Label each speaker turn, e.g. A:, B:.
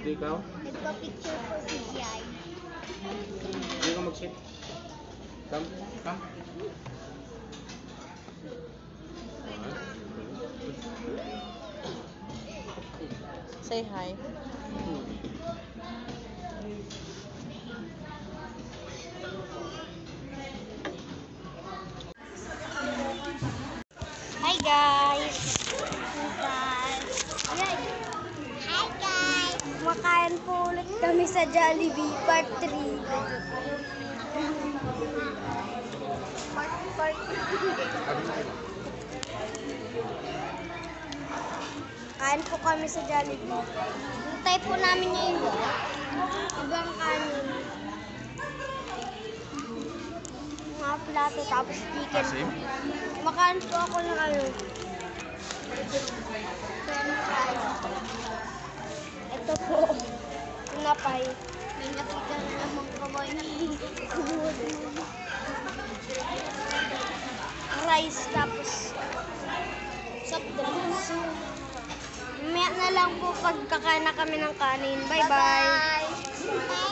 A: Ikaw?
B: Nagpa-picture po si Jai.
A: Hindi ka mag-sit. Come.
C: Say hi.
B: Hi guys! Hi guys! Makain po ulit kami sa Jollibee Part 3. Part 3. Kain po kami sa Jollibee. Hintay po namin yung ibang kanin. Mga plato tapos chicken. Makain po ako ng ano. Ito po. Tinapay. May nakita na namang kamay. Rice tapos soft drinks. Mamaya na lang po pagkakain na kami ng kanin. Bye-bye!